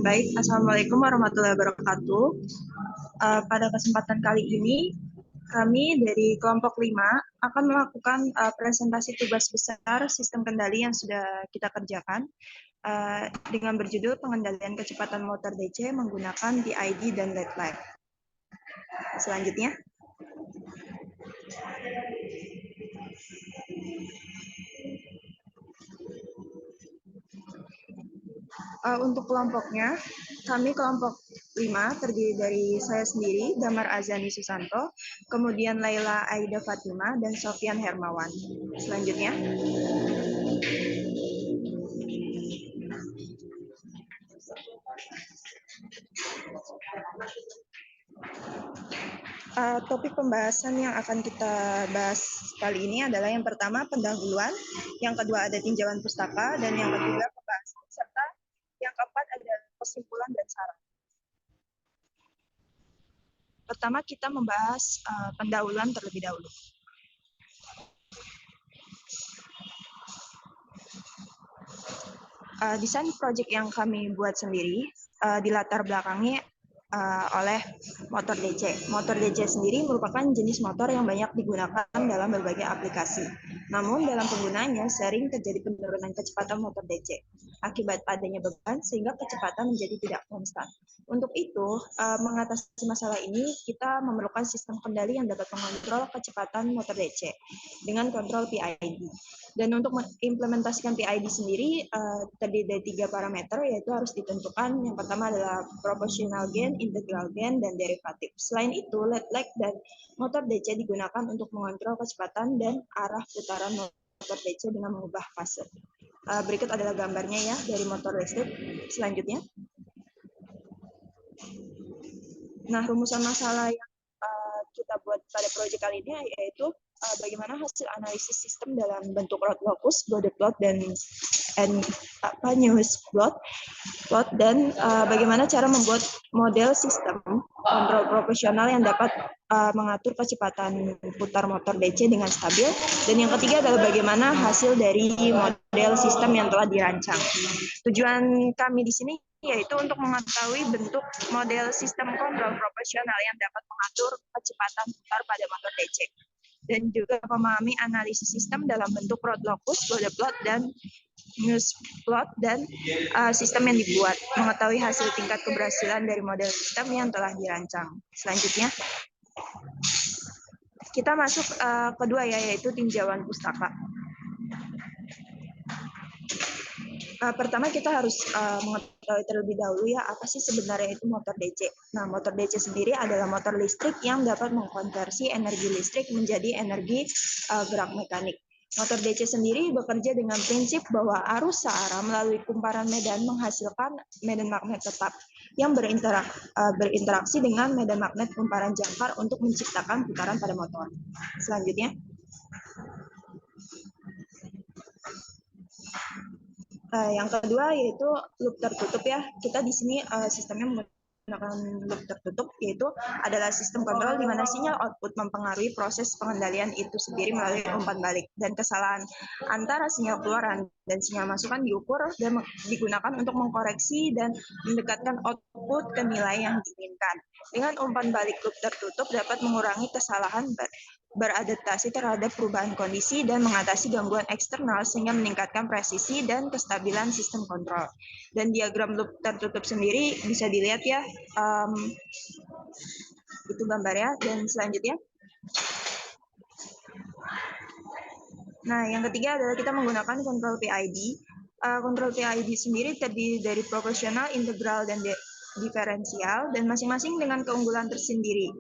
Baik, Assalamualaikum warahmatullahi wabarakatuh. Pada kesempatan kali ini, kami dari kelompok 5 akan melakukan presentasi tugas besar sistem kendali yang sudah kita kerjakan dengan berjudul pengendalian kecepatan motor DC menggunakan PID dan LED light. Selanjutnya. Untuk kelompoknya, kami kelompok 5 terdiri dari saya sendiri, Damar Azani Susanto, kemudian Laila Aida Fatima, dan Sofian Hermawan. Selanjutnya. Topik pembahasan yang akan kita bahas kali ini adalah yang pertama pendahuluan, yang kedua ada tinjauan pustaka, dan yang ketiga pembahasan, serta yang keempat ada kesimpulan dan saran. Pertama kita membahas pendahuluan terlebih dahulu. Desain project yang kami buat sendiri dilatar belakangi oleh motor DC. Motor DC sendiri merupakan jenis motor yang banyak digunakan dalam berbagai aplikasi. Namun dalam penggunaannya sering terjadi penurunan kecepatan motor DC akibat adanya beban sehingga kecepatan menjadi tidak konstan. Untuk itu, mengatasi masalah ini kita memerlukan sistem kendali yang dapat mengontrol kecepatan motor DC dengan kontrol PID. Dan untuk mengimplementasikan PID sendiri terdiri dari 3 parameter, yaitu harus ditentukan. Yang pertama adalah proportional gain, integral gain, dan derivatif. Selain itu, LED lag dan motor DC digunakan untuk mengontrol kecepatan dan arah putaran motor DC dengan mengubah fase. Berikut adalah gambarnya ya dari motor listrik. Selanjutnya. Nah, rumusan masalah yang kita buat pada proyek kali ini yaitu bagaimana hasil analisis sistem dalam bentuk rod locus, body plot, dan news plot, dan bagaimana cara membuat model sistem kontrol proporsional yang dapat mengatur kecepatan putar motor DC dengan stabil. Dan yang ketiga adalah bagaimana hasil dari model sistem yang telah dirancang. Tujuan kami di sini yaitu untuk mengetahui bentuk model sistem kontrol proporsional yang dapat mengatur kecepatan putar pada motor DC. Dan juga memahami analisis sistem dalam bentuk rod locus, body plot, dan news plot, dan sistem yang dibuat, mengetahui hasil tingkat keberhasilan dari model sistem yang telah dirancang. Selanjutnya, kita masuk kedua yaitu tinjauan pustaka. Pertama kita harus mengetahui terlebih dahulu ya apa sih sebenarnya itu motor DC. Nah, motor DC sendiri adalah motor listrik yang dapat mengkonversi energi listrik menjadi energi gerak mekanik. Motor DC sendiri bekerja dengan prinsip bahwa arus searah melalui kumparan medan menghasilkan medan magnet tetap yang berinteraksi dengan medan magnet kumparan jangkar untuk menciptakan putaran pada motor. Selanjutnya. Yang kedua yaitu loop tertutup ya. Kita di sini sistemnya menggunakan loop tertutup, yaitu adalah sistem kontrol di mana sinyal output mempengaruhi proses pengendalian itu sendiri melalui umpan balik, dan kesalahan antara sinyal keluaran dan sinyal masukan diukur dan digunakan untuk mengkoreksi dan mendekatkan output ke nilai yang diinginkan. Dengan umpan balik loop tertutup dapat mengurangi kesalahan beradaptasi terhadap perubahan kondisi dan mengatasi gangguan eksternal sehingga meningkatkan presisi dan kestabilan sistem kontrol. Dan diagram loop tertutup sendiri bisa dilihat ya, itu gambarnya. Dan selanjutnya, nah yang ketiga adalah kita menggunakan kontrol PID. Kontrol PID sendiri terdiri dari proporsional, integral, dan diferensial, dan masing-masing dengan keunggulan tersendiri.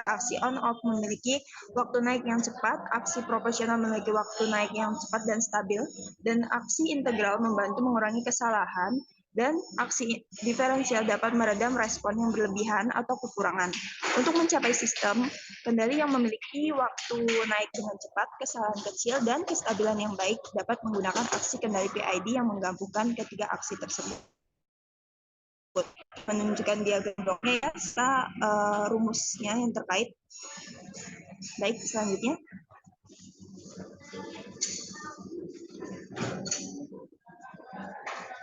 Aksi on off memiliki waktu naik yang cepat, aksi proporsional memiliki waktu naik yang cepat dan stabil, dan aksi integral membantu mengurangi kesalahan, dan aksi diferensial dapat meredam respon yang berlebihan atau kekurangan. Untuk mencapai sistem kendali yang memiliki waktu naik dengan cepat, kesalahan kecil, dan kestabilan yang baik dapat menggunakan aksi kendali PID yang menggabungkan ketiga aksi tersebut. Menunjukkan diagram bloknya ya, serta rumusnya yang terkait. Baik, selanjutnya.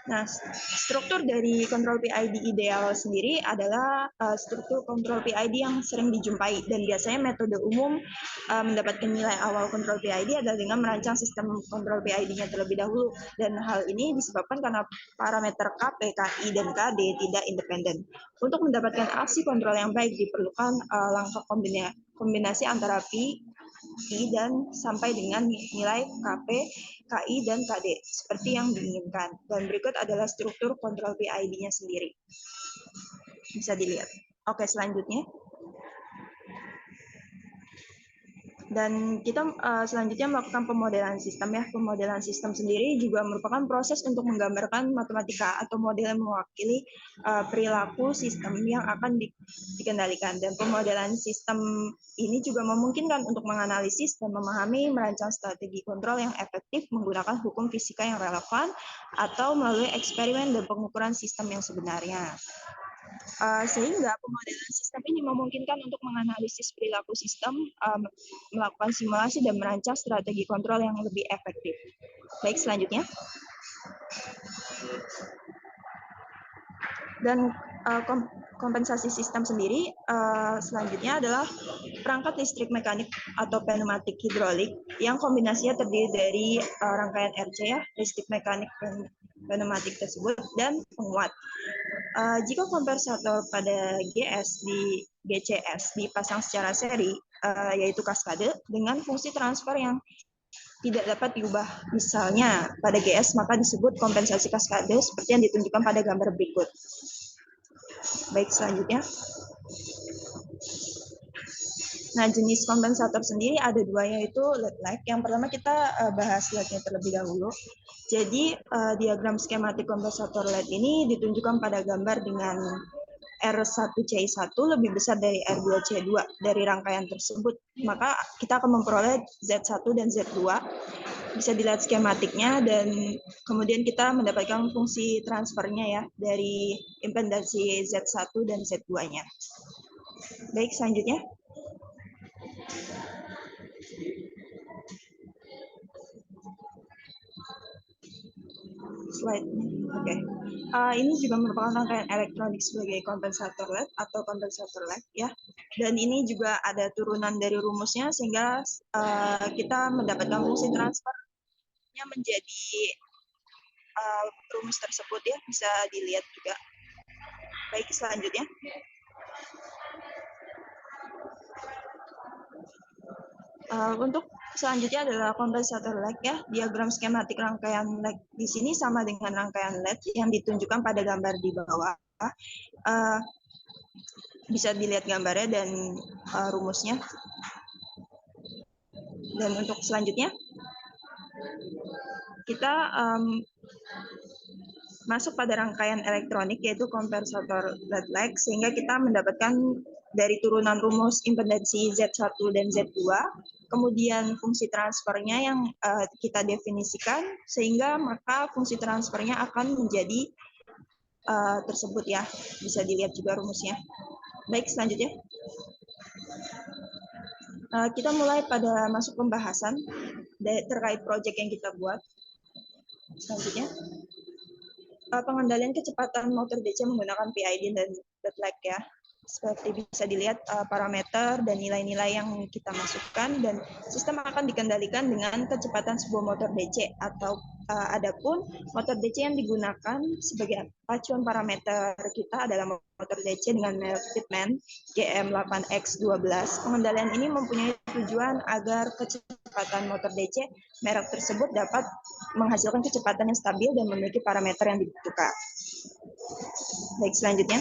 Nah, struktur dari kontrol PID ideal sendiri adalah struktur kontrol PID yang sering dijumpai, dan biasanya metode umum mendapatkan nilai awal kontrol PID adalah dengan merancang sistem kontrol PID-nya terlebih dahulu, dan hal ini disebabkan karena parameter KP, KI, dan KD tidak independen. Untuk mendapatkan aksi kontrol yang baik diperlukan langkah kombinasi antara P, I, dan sampai dengan nilai KP, KI, dan KD seperti yang diinginkan. Dan berikut adalah struktur kontrol PID-nya sendiri. Bisa dilihat. Oke, selanjutnya. Dan kita selanjutnya melakukan pemodelan sistem ya. Pemodelan sistem sendiri juga merupakan proses untuk menggambarkan matematika atau model yang mewakili perilaku sistem yang akan dikendalikan. Dan pemodelan sistem ini juga memungkinkan untuk menganalisis dan memahami merancang strategi kontrol yang efektif menggunakan hukum fisika yang relevan atau melalui eksperimen dan pengukuran sistem yang sebenarnya. Sehingga pemodelan sistem ini memungkinkan untuk menganalisis perilaku sistem, melakukan simulasi, dan merancang strategi kontrol yang lebih efektif. Baik, selanjutnya. Dan kompensasi sistem sendiri selanjutnya adalah perangkat listrik mekanik atau pneumatik hidrolik yang kombinasinya terdiri dari rangkaian RC ya, listrik mekanik pneumatik tersebut, dan penguat. Jika kompensator pada GS di GCS dipasang secara seri, yaitu kaskade, dengan fungsi transfer yang tidak dapat diubah, misalnya pada GS, maka disebut kompensasi kaskade seperti yang ditunjukkan pada gambar berikut. Baik, selanjutnya. Nah, jenis kompensator sendiri ada dua, yaitu LED-like. Yang pertama kita bahas LED-nya terlebih dahulu. Jadi, diagram skematik kompensator LED ini ditunjukkan pada gambar dengan R1CI1 lebih besar dari R2C2 dari rangkaian tersebut. Maka kita akan memperoleh Z1 dan Z2. Bisa dilihat skematiknya, dan kemudian kita mendapatkan fungsi transfernya ya dari impedansi Z1 dan Z2-nya. Baik, selanjutnya. Slide. Oke. Ini juga merupakan rangkaian elektronik sebagai kompensator LED atau kompensator LED ya. Dan ini juga ada turunan dari rumusnya sehingga kita mendapatkan fungsi transfernya menjadi rumus tersebut ya, bisa dilihat juga. Baik, selanjutnya. Untuk selanjutnya adalah kompensator lag ya. Diagram skematik rangkaian lag di sini sama dengan rangkaian LED yang ditunjukkan pada gambar di bawah. Bisa dilihat gambarnya dan rumusnya. Dan untuk selanjutnya, kita masuk pada rangkaian elektronik yaitu kompensator LED lag, sehingga kita mendapatkan dari turunan rumus impedansi Z1 dan Z2, kemudian fungsi transfernya yang kita definisikan, sehingga maka fungsi transfernya akan menjadi tersebut ya. Bisa dilihat juga rumusnya. Baik, selanjutnya. Kita mulai pada masuk pembahasan terkait proyek yang kita buat. Selanjutnya. Pengendalian kecepatan motor DC menggunakan PID dan LED lag ya. Seperti bisa dilihat parameter dan nilai-nilai yang kita masukkan, dan sistem akan dikendalikan dengan kecepatan sebuah motor DC, atau adapun motor DC yang digunakan sebagai acuan parameter kita adalah motor DC dengan merek Fitment GM8X12. Pengendalian ini mempunyai tujuan agar kecepatan motor DC merek tersebut dapat menghasilkan kecepatan yang stabil dan memiliki parameter yang dibutuhkan. Baik, selanjutnya.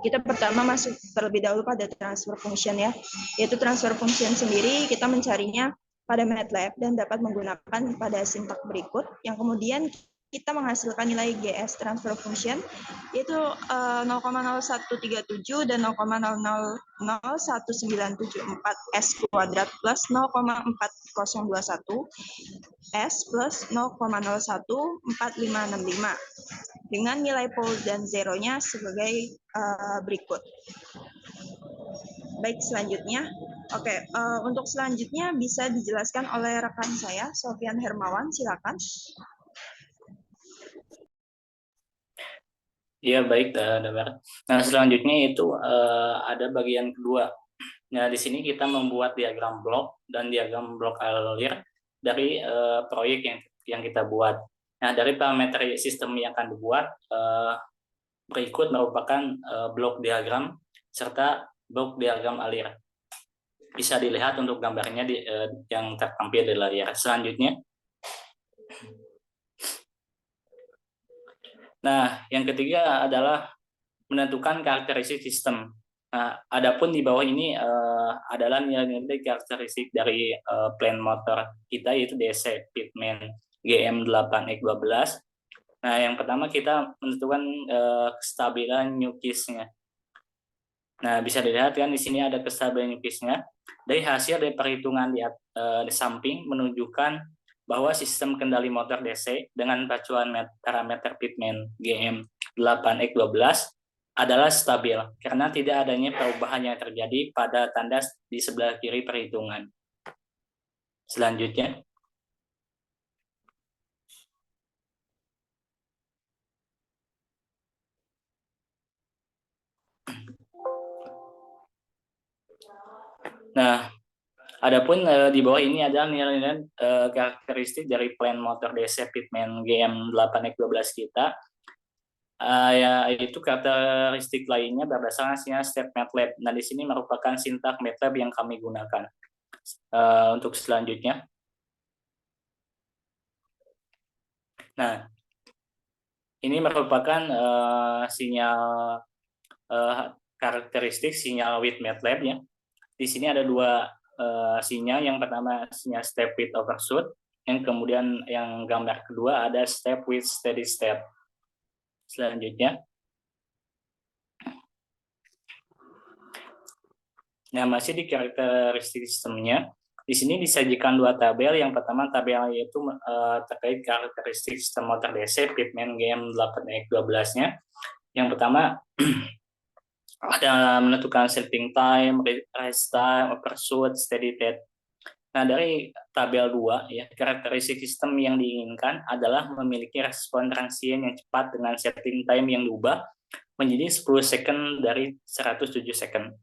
Kita pertama masuk terlebih dahulu pada transfer function ya, yaitu transfer function sendiri kita mencarinya pada MATLAB dan dapat menggunakan pada sintak berikut, yang kemudian kita menghasilkan nilai GS transfer function yaitu 0,0137 dan 0,001974 S kuadrat plus 0,4021 S plus 0,014565 dengan nilai pole dan zeronya sebagai berikut. Baik, selanjutnya. Oke, untuk selanjutnya bisa dijelaskan oleh rekan saya, Sofian Hermawan, silakan. Iya, baik, Damar. Nah, selanjutnya itu ada bagian kedua. Nah, di sini kita membuat diagram blok dan diagram blok alir dari proyek yang kita buat. Nah, dari parameter sistem yang akan dibuat, berikut merupakan blok diagram serta blok diagram alir. Bisa dilihat untuk gambarnya yang tertampil di layar. Selanjutnya, nah, yang ketiga adalah menentukan karakteristik sistem. Nah, adapun di bawah ini adalah nilai-nilai karakteristik dari plan motor kita, yaitu DC Pitman GM8X12. Nah, yang pertama kita menentukan kestabilan nukisnya. Nah, bisa dilihat kan di sini ada kestabilan nukisnya. Dari hasil dari perhitungan di samping menunjukkan bahwa sistem kendali motor DC dengan pacuan parameter Pitman GM8X12 adalah stabil karena tidak adanya perubahan yang terjadi pada tanda di sebelah kiri perhitungan. Selanjutnya, nah, adapun di bawah ini ada nilai-nilai karakteristik dari plan motor DC Pitman GM8X12 kita. Yaitu karakteristik lainnya berdasarkan step MATLAB. Nah, di sini merupakan sintak MATLAB yang kami gunakan. Untuk selanjutnya, nah, ini merupakan sinyal karakteristik sinyal with MATLAB ya. Di sini ada dua sinyal. Yang pertama sinyal step with overshoot, yang kemudian yang gambar kedua ada step with steady state. Selanjutnya, nah, masih di karakteristik sistemnya, di sini disajikan dua tabel. Yang pertama tabel yaitu terkait karakteristik sistem motor DC Pitman GM8X12-nya. Yang pertama ada menentukan setting time, rest time, overshoot, steady state. Nah, dari tabel 2 ya, karakteristik sistem yang diinginkan adalah memiliki respon transient yang cepat dengan setting time yang diubah menjadi 10 second dari 107 second.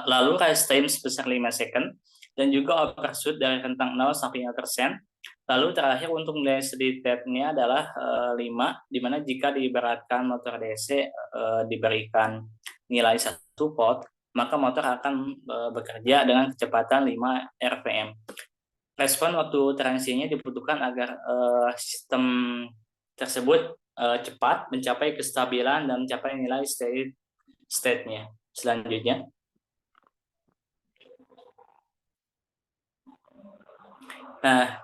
Lalu rest time sebesar 5 second dan juga overshoot dari rentang 0 sampai 5%. Lalu terakhir untuk nilai steady state-nya adalah 5, di mana jika diibaratkan motor DC diberikan nilai 1 volt, maka motor akan bekerja dengan kecepatan 5 rpm. Respon waktu transinya dibutuhkan agar sistem tersebut cepat mencapai kestabilan dan mencapai nilai steady state-nya. Selanjutnya, nah,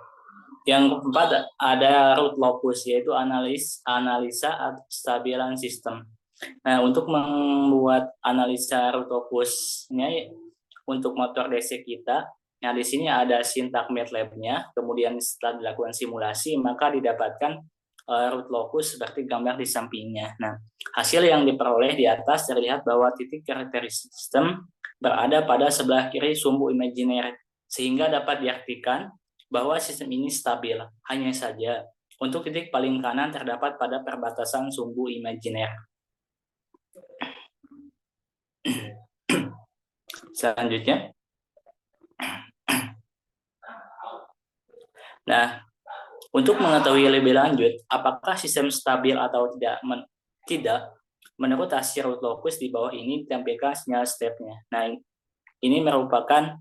yang keempat ada root locus, yaitu analisa kestabilan sistem. Nah, untuk membuat analisa root locusnya untuk motor DC kita, nah di sini ada sintak MATLAB-nya. Kemudian setelah dilakukan simulasi, maka didapatkan root locus seperti gambar di sampingnya. Nah, hasil yang diperoleh di atas terlihat bahwa titik karakteristik sistem berada pada sebelah kiri sumbu imajiner, sehingga dapat diartikan bahwa sistem ini stabil. Hanya saja, untuk titik paling kanan terdapat pada perbatasan sumbu imajiner. Selanjutnya, nah, untuk mengetahui lebih lanjut apakah sistem stabil atau tidak, menurut hasil root locus di bawah ini ditampilkan sinyal step-nya. Nah, ini merupakan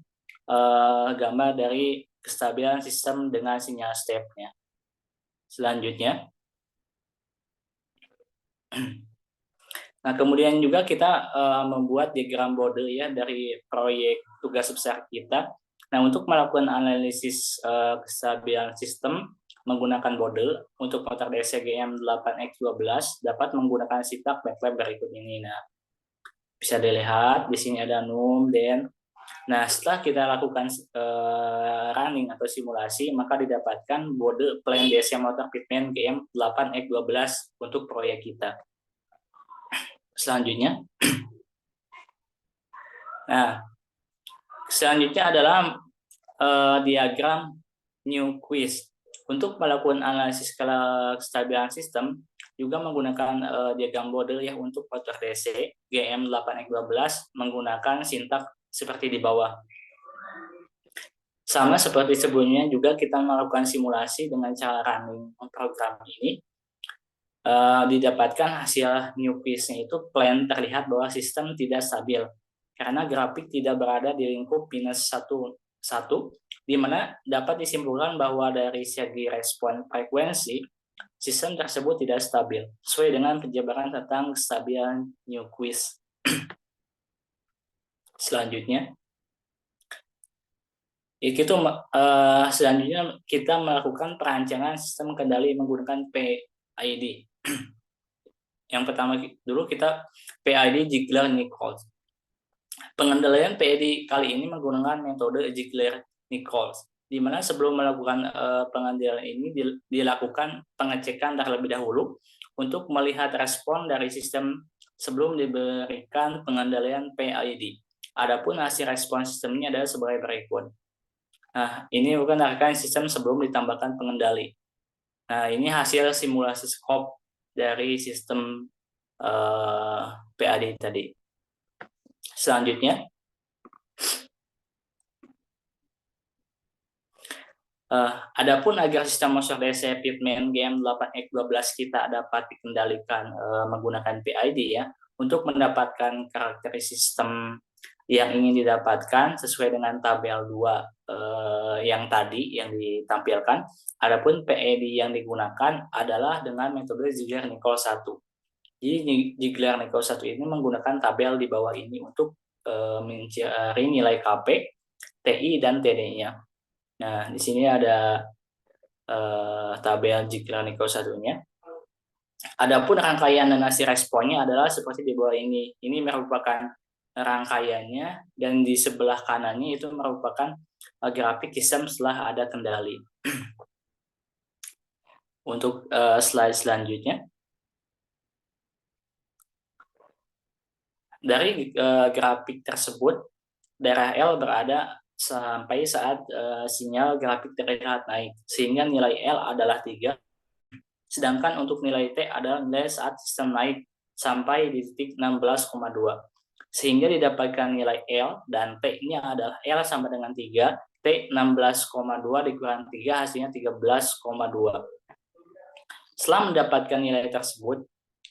gambar dari kestabilan sistem dengan sinyal step-nya. Selanjutnya, nah, kemudian juga kita membuat diagram bode ya dari proyek tugas besar kita. Nah, untuk melakukan analisis kestabilan sistem menggunakan bode untuk motor DC GM8X12 dapat menggunakan sintak MATLAB berikut ini. Nah, bisa dilihat di sini ada num, den. Nah, setelah kita lakukan running atau simulasi, maka didapatkan bode plan DC motor Pitman GM8X12 untuk proyek kita. Selanjutnya, nah, selanjutnya adalah diagram Nyquist. Untuk melakukan analisis kestabilan sistem, juga menggunakan diagram Bode ya untuk motor DC GM8X12 menggunakan sintak seperti di bawah. Sama seperti sebelumnya juga kita melakukan simulasi dengan cara running program ini. Didapatkan hasil Nyquist-nya itu plan terlihat bahwa sistem tidak stabil karena grafik tidak berada di lingkup minus 1, di mana dapat disimpulkan bahwa dari segi respon frekuensi sistem tersebut tidak stabil sesuai dengan penjabaran tentang kestabilan Nyquist. Selanjutnya kita melakukan perancangan sistem kendali menggunakan PID. Yang pertama dulu kita PID Ziegler-Nichols. Pengendalian PID kali ini menggunakan metode Ziegler-Nichols, di mana sebelum melakukan pengendalian ini dilakukan pengecekan terlebih dahulu untuk melihat respon dari sistem sebelum diberikan pengendalian PID. Adapun hasil respon sistemnya adalah sebagai berikut. Nah, ini bukan rekan sistem sebelum ditambahkan pengendali. Nah, ini hasil simulasi skop dari sistem PAD tadi. Selanjutnya, adapun agar sistem motor DC Pitman GM8X12 kita dapat dikendalikan menggunakan PID ya, untuk mendapatkan karakteristik sistem yang ingin didapatkan sesuai dengan tabel 2 yang tadi yang ditampilkan. Adapun PID yang digunakan adalah dengan metode Ziegler-Nichols 1. Jadi Ziegler-Nichols 1 ini menggunakan tabel di bawah ini untuk mencari nilai KP, TI, dan TD-nya. Nah, di sini ada tabel Ziegler-Nichols 1-nya. Adapun rangkaian dan hasil responnya adalah seperti di bawah ini. Ini merupakan rangkaiannya, dan di sebelah kanannya itu merupakan grafik sistem setelah ada kendali. Untuk slide selanjutnya, dari grafik tersebut daerah L berada sampai saat sinyal grafik terlihat naik, sehingga nilai L adalah 3, sedangkan untuk nilai T adalah nilai saat sistem naik sampai di titik 16,2, sehingga didapatkan nilai L dan T-nya adalah L sama dengan 3, T 16,2 dikurang 3 hasilnya 13,2. Setelah mendapatkan nilai tersebut,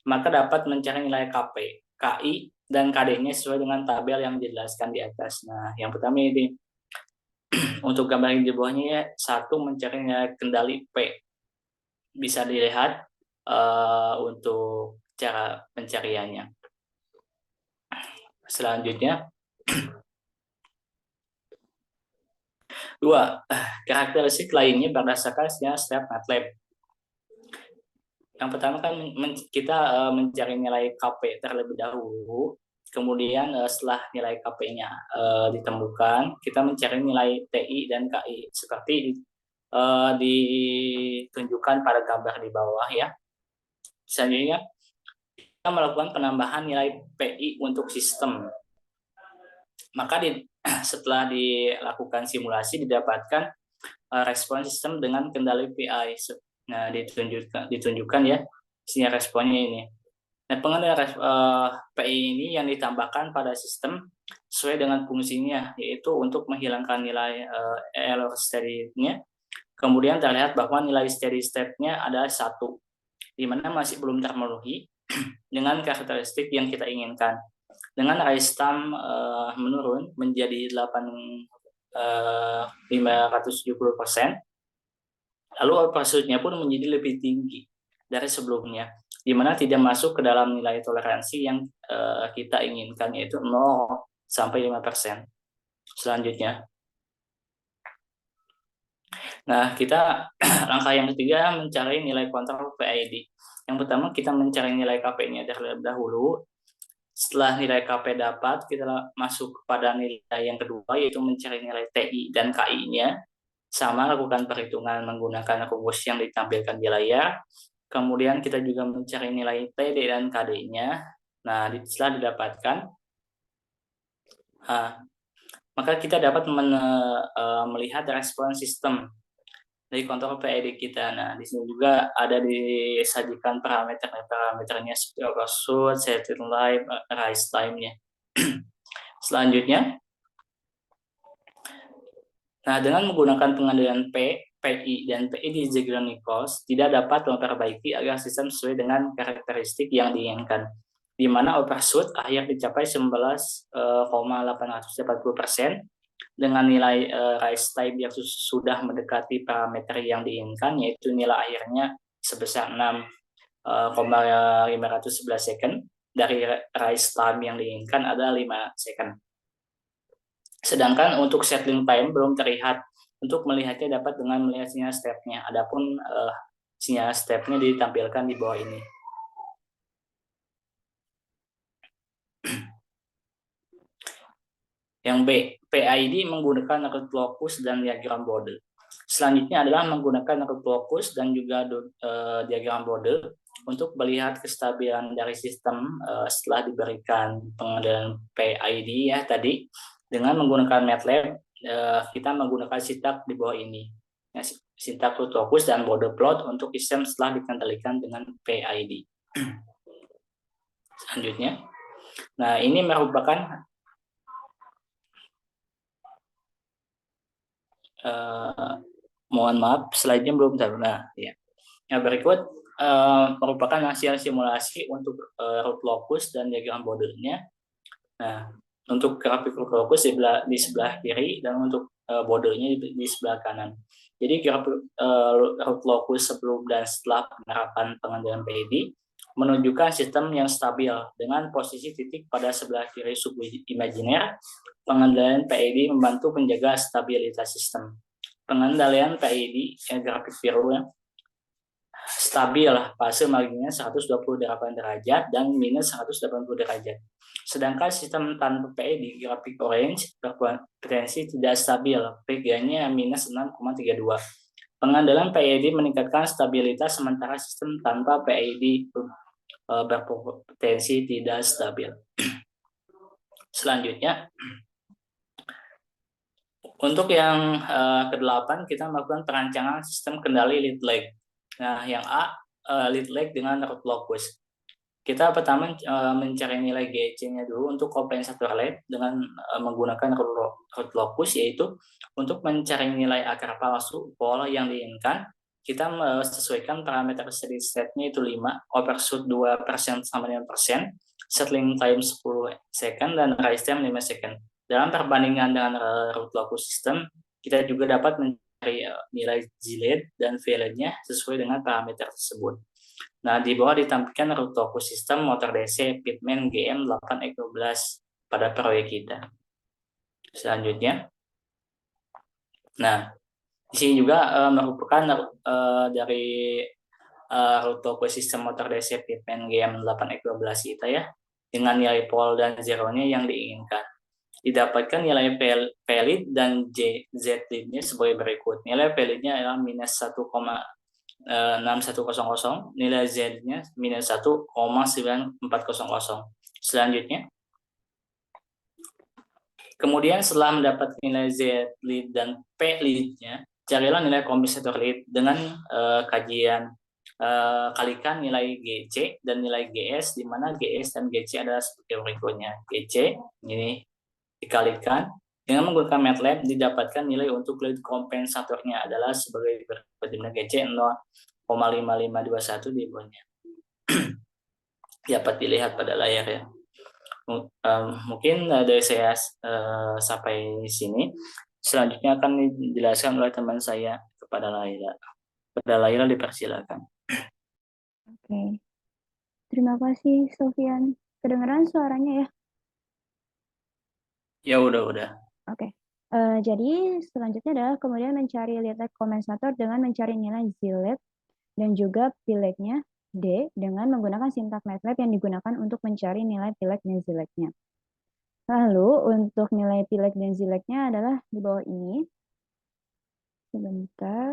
maka dapat mencari nilai KP, KI, dan KD-nya sesuai dengan tabel yang dijelaskan di atas. Nah, yang pertama ini untuk gambar yang di bawahnya ya, 1 mencari nilai kendali P. Bisa dilihat untuk cara pencariannya. Selanjutnya, 2. Karakteristik lainnya berdasarkan step MATLAB. Yang pertama kan kita mencari nilai KP terlebih dahulu, kemudian setelah nilai KP-nya ditemukan, kita mencari nilai TI dan KI seperti ditunjukkan pada gambar di bawah ya. Selanjutnya kita melakukan penambahan nilai PI untuk sistem. Maka setelah dilakukan simulasi didapatkan respon sistem dengan kendali PI. Nah, ditunjukkan ya sini responnya ini. Nah, pengendalian PI ini yang ditambahkan pada sistem sesuai dengan fungsinya, yaitu untuk menghilangkan nilai error steady-nya. Kemudian terlihat bahwa nilai steady state-nya adalah 1, di mana masih belum termenuhi dengan karakteristik yang kita inginkan. Dengan rise time menurun menjadi 570%, lalu output-nya pun menjadi lebih tinggi dari sebelumnya, di mana tidak masuk ke dalam nilai toleransi yang kita inginkan, yaitu 0 sampai 5%. Selanjutnya, nah kita langkah yang ketiga mencari nilai kontrol PID. Yang pertama kita mencari nilai KP-nya terlebih dahulu. Setelah nilai KP dapat, kita masuk kepada nilai yang kedua, yaitu mencari nilai TI dan KI-nya. Sama, lakukan perhitungan menggunakan rumus yang ditampilkan di layar. Kemudian kita juga mencari nilai TD dan KD-nya. Nah, setelah didapatkan, maka kita dapat melihat respon sistem dari kontrol PID kita. Nah, di sini juga ada disajikan parameternya seperti overshoot, setting time, rise time-nya. Selanjutnya, nah dengan menggunakan pengandaian PI, dan PI di Zagreb-Nichols tidak dapat memperbaiki agar sistem sesuai dengan karakteristik yang diinginkan, di mana overshoot akhir dicapai 11,880% dengan nilai rise time yang sudah mendekati parameter yang diinginkan, yaitu nilai akhirnya sebesar 6,511 second, dari rise time yang diinginkan ada 5 second. Sedangkan untuk settling time belum terlihat. Untuk melihatnya dapat dengan melihat sinyal step-nya. Adapun sinyal step-nya ditampilkan di bawah ini. Yang B, PID menggunakan root locus dan diagram Bode. Selanjutnya adalah menggunakan root locus dan juga diagram Bode untuk melihat kestabilan dari sistem setelah diberikan pengendalian PID ya tadi. Dengan menggunakan MATLAB, kita menggunakan sintak di bawah ini. Ya, sintak root locus dan Bode plot untuk sistem setelah dikendalikan dengan PID. Selanjutnya, nah ini merupakan mohon maaf, slide-nya belum terbuka. Ya. Yang berikut merupakan hasil simulasi untuk root locus dan diagram Bode-nya. Nah, untuk grafik root locus di sebelah kiri dan untuk Bode-nya di sebelah kanan. Jadi grafik root locus sebelum dan setelah penerapan pengendalian PID menunjukkan sistem yang stabil dengan posisi titik pada sebelah kiri sub-imajiner. Pengendalian PID membantu menjaga stabilitas sistem. Pengendalian PID grafik biru yang stabil fase marginnya 128 derajat dan minus 180 derajat. Sedangkan sistem tanpa PID grafik orange berpotensi tidak stabil, PG-nya minus 6,32. Pengendalian PID meningkatkan stabilitas sementara sistem tanpa PID berpotensi tidak stabil. Selanjutnya, untuk yang ke-8 kita melakukan perancangan sistem kendali lead lag. Nah, yang A, lead lag dengan root locus. Kita pertama mencari nilai GC-nya dulu untuk kompensator LED dengan menggunakan root locus, yaitu untuk mencari nilai akar palsu pola yang diinginkan. Kita sesuaikan parameter steady state-nya itu 5, overshoot 2% sama 5%, settling time 10 second, dan rise time 5 second. Dalam perbandingan dengan root locus system, kita juga dapat mencari nilai Z-LED dan V-LED-nya sesuai dengan parameter tersebut. Nah, di bawah ditampilkan root locus system motor DC Pitman GM8X12 pada proyek kita. Selanjutnya, nah, di sini juga merupakan dari root locus system motor DC Pitman GM8X12 kita ya, dengan nilai pol dan zeronya yang diinginkan. Didapatkan nilai P-lead dan Z-lead-nya sebagai berikut. Nilai P-lead-nya adalah minus 1,6100, nilai Z-nya minus 1,9400. Selanjutnya, kemudian setelah mendapat nilai Z-lead dan P-lead-nya, carilah nilai kompensator lead dengan kajian kalikan nilai GC dan nilai GS, di mana GS dan GC adalah seperti berikutnya. GC ini dikalikan dengan menggunakan MATLAB, didapatkan nilai untuk lead kompensatornya adalah sebagai berikut. GC 0,5521 di bawahnya. Dapat dilihat pada layar ya. Mungkin dari saya sampai sini. Selanjutnya akan dijelaskan oleh teman saya kepada Laila. Kepada Laila dipersilakan. Oke. Terima kasih Sofian. Kedengeran suaranya ya? Ya udah. Oke. Jadi selanjutnya adalah kemudian mencari lead lag kompensator dengan mencari nilai Z-LED dan juga P-lag-nya D dengan menggunakan sintak MATLAB yang digunakan untuk mencari nilai P-lag dan Z-lag-nya. Lalu untuk nilai P-lag dan Z-lag-nya adalah di bawah ini. Sebentar.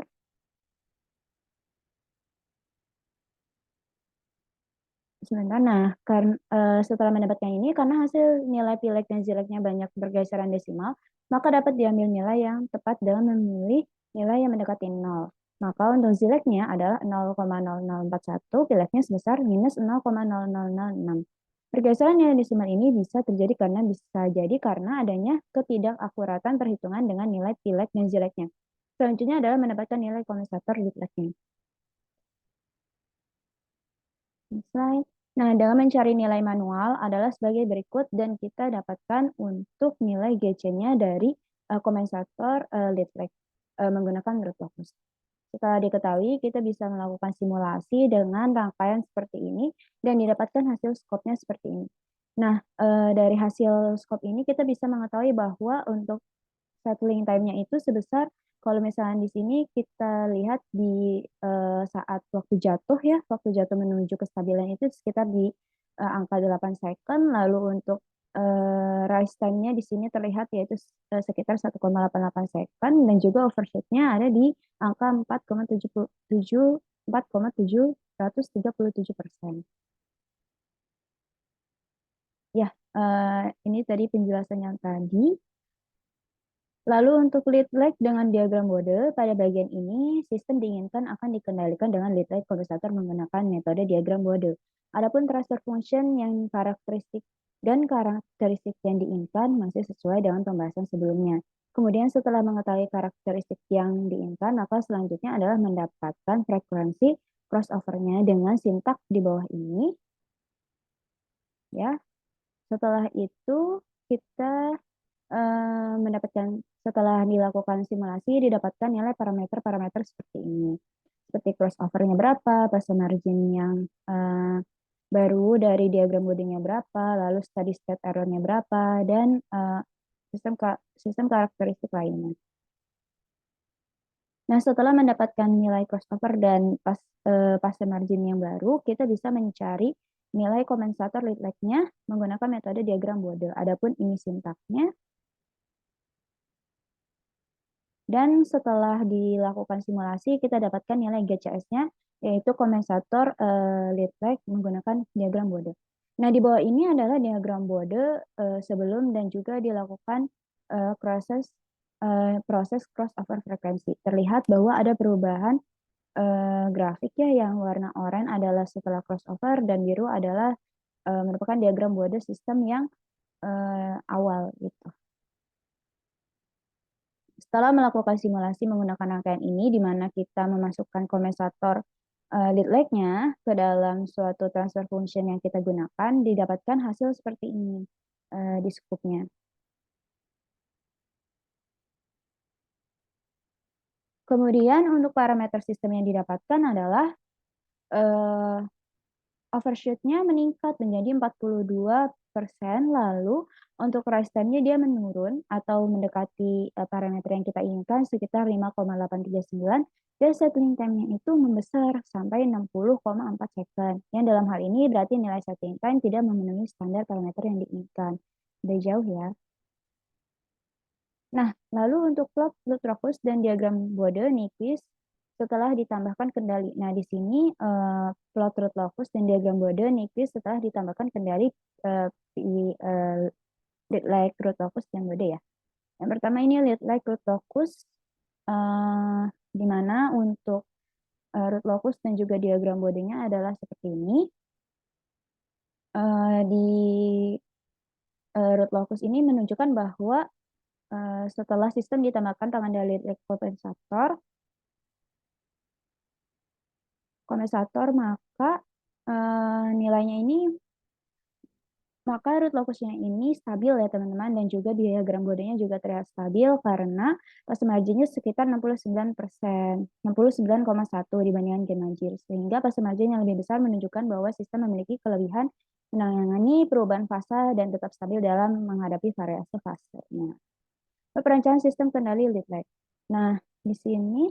Nah, setelah mendapatkan ini, karena hasil nilai P-lag dan Z-lag-nya banyak bergeseran desimal, maka dapat diambil nilai yang tepat dalam memilih nilai yang mendekati 0. Maka untuk zileknya adalah 0,0041, pileknya sebesar minus 0,0006. Pergeseran nilai desimal ini bisa terjadi karena adanya ketidakakuratan perhitungan dengan nilai pilek dan zileknya. Selanjutnya adalah mendapatkan nilai kompensator litleknya. Slide. Nah, dalam mencari nilai manual adalah sebagai berikut dan kita dapatkan untuk nilai GC-nya dari kompensator litlek menggunakan root locus. Setelah diketahui, kita bisa melakukan simulasi dengan rangkaian seperti ini dan didapatkan hasil skopnya seperti ini. Nah, dari hasil skop ini kita bisa mengetahui bahwa untuk settling time-nya itu sebesar, kalau misalnya di sini kita lihat di saat waktu jatuh menuju kestabilan itu sekitar di angka 8 second, lalu untuk rise time-nya di sini terlihat yaitu sekitar 1,88 second, dan juga overshoot-nya ada di angka 4,737%. Ya, ini tadi penjelasan yang tadi. Lalu untuk lead lag dengan diagram Bode, pada bagian ini sistem diinginkan akan dikendalikan dengan lead lag kompensator menggunakan metode diagram Bode. Adapun transfer function yang karakteristik yang diinginkan masih sesuai dengan pembahasan sebelumnya. Kemudian setelah mengetahui karakteristik yang diinginkan, maka selanjutnya adalah mendapatkan frekuensi crossover-nya dengan sintak di bawah ini. Ya. Setelah itu kita mendapatkan, setelah dilakukan simulasi, didapatkan nilai parameter-parameter seperti ini. Seperti crossover-nya berapa, fase margin yang baru dari diagram Bode-nya berapa, lalu steady state error-nya berapa, dan sistem karakteristik lainnya. Nah, setelah mendapatkan nilai crossover dan fase margin yang baru, kita bisa mencari nilai kompensator lead lag-nya menggunakan metode diagram Bode. Adapun ini sintaknya. Dan setelah dilakukan simulasi, kita dapatkan nilai GCS-nya, yaitu kompensator lead lag menggunakan diagram Bode. Nah, di bawah ini adalah diagram Bode sebelum dan juga dilakukan proses crossover frekuensi. Terlihat bahwa ada perubahan grafik ya, yang warna oranye adalah setelah crossover dan biru adalah merupakan diagram Bode sistem yang awal gitu. Setelah melakukan simulasi menggunakan rangkaian ini, di mana kita memasukkan kompensator lead lag-nya ke dalam suatu transfer function yang kita gunakan, didapatkan hasil seperti ini di skupnya. Kemudian untuk parameter sistem yang didapatkan adalah overshoot-nya meningkat menjadi 42%, lalu untuk rise time-nya dia menurun atau mendekati parameter yang kita inginkan sekitar 5,839, dan settling time-nya itu membesar sampai 60,4 second. Yang dalam hal ini berarti nilai settling time tidak memenuhi standar parameter yang diinginkan. Udah jauh ya. Nah, lalu untuk plot root locus dan diagram Bode Nyquist setelah ditambahkan kendali. Nah, di sini plot root locus dan diagram Bode Nyquist setelah ditambahkan kendali lead lag root locus dan Bode ya. Yang pertama ini lead lag root locus, di mana untuk root locus dan juga diagram Bode-nya adalah seperti ini. Di root locus ini menunjukkan bahwa setelah sistem ditambahkan pengendali lead lag kompensator, maka nilainya ini, maka root locusnya ini stabil ya teman-teman, dan juga diagram Bode-nya juga terlihat stabil karena fase marginnya sekitar 69%, 69,1 dibandingkan gain margin, sehingga fase margin yang lebih besar menunjukkan bahwa sistem memiliki kelebihan menangani perubahan fase dan tetap stabil dalam menghadapi variasi fasenya. Perancangan sistem kendali lead lag. Nah, di sini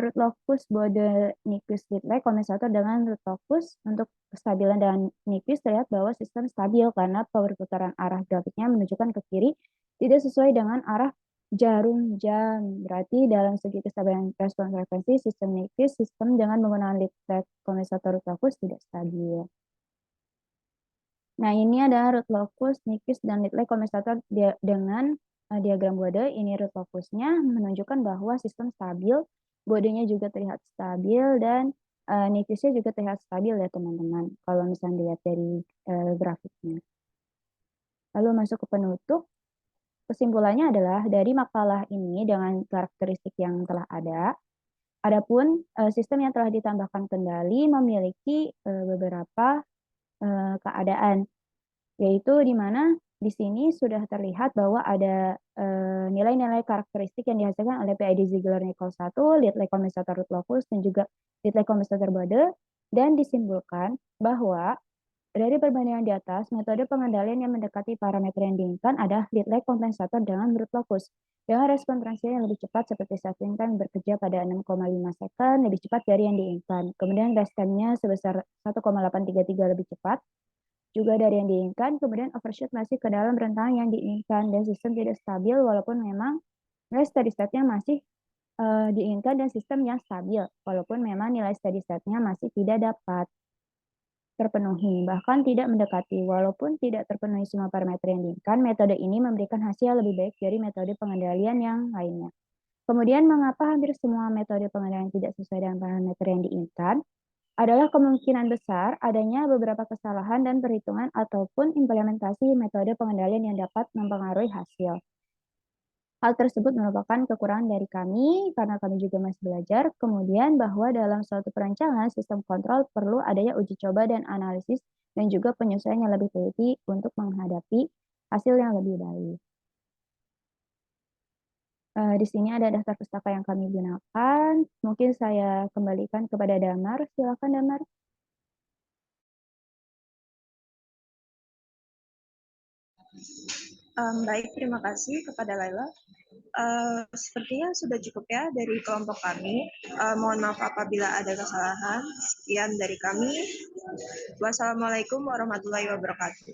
root locus Bode Nyquist lead lag kompensator dengan root locus untuk kestabilan dan Nyquist terlihat bahwa sistem stabil karena power putaran arah grafiknya menunjukkan ke kiri tidak sesuai dengan arah jarum jam. Berarti dalam segi kestabilan respon frekuensi sistem Nyquist, sistem dengan menggunakan lead lag kompensator root locus tidak stabil. Nah, ini adalah root locus, Nyquist, dan lead lag kompensator dengan diagram Bode, ini root locusnya menunjukkan bahwa sistem stabil, bodenya juga terlihat stabil, dan nithisnya juga terlihat stabil ya teman-teman, kalau misalnya dilihat dari grafiknya. Lalu masuk ke penutup, kesimpulannya adalah dari makalah ini dengan karakteristik yang telah ada, adapun sistem yang telah ditambahkan kendali memiliki beberapa keadaan, yaitu di mana di sini sudah terlihat bahwa ada nilai-nilai karakteristik yang dihasilkan oleh PID Ziegler-Nichols 1, Litley Compensator root locus, dan juga Litley Compensator Bode, dan disimpulkan bahwa dari perbandingan di atas, metode pengendalian yang mendekati parameter yang diinginkan adalah Litley Compensator dengan root locus, dengan respon transisi yang lebih cepat seperti settling time bekerja pada 6,5 second, lebih cepat dari yang diinginkan. Kemudian rest time-nya sebesar 1,833 lebih cepat, juga dari yang diinginkan, kemudian overshoot masih ke dalam rentang yang diinginkan, dan sistem tidak stabil walaupun memang nilai steady state-nya masih diinginkan, dan sistem yang stabil walaupun memang nilai steady state-nya masih tidak dapat terpenuhi, bahkan tidak mendekati. Walaupun tidak terpenuhi semua parameter yang diinginkan, metode ini memberikan hasil lebih baik dari metode pengendalian yang lainnya. Kemudian, mengapa hampir semua metode pengendalian tidak sesuai dengan parameter yang diinginkan? Adalah kemungkinan besar adanya beberapa kesalahan dan perhitungan ataupun implementasi metode pengendalian yang dapat mempengaruhi hasil. Hal tersebut merupakan kekurangan dari kami karena kami juga masih belajar. Kemudian bahwa dalam suatu perancangan sistem kontrol perlu adanya uji coba dan analisis dan juga penyesuaian yang lebih teliti untuk menghadapi hasil yang lebih baik. Di sini ada daftar pustaka yang kami gunakan. Mungkin saya kembalikan kepada Damar. Silakan Damar. Baik, terima kasih kepada Laila. Sepertinya sudah cukup ya dari kelompok kami. Mohon maaf apabila ada kesalahan. Sekian dari kami. Wassalamualaikum warahmatullahi wabarakatuh.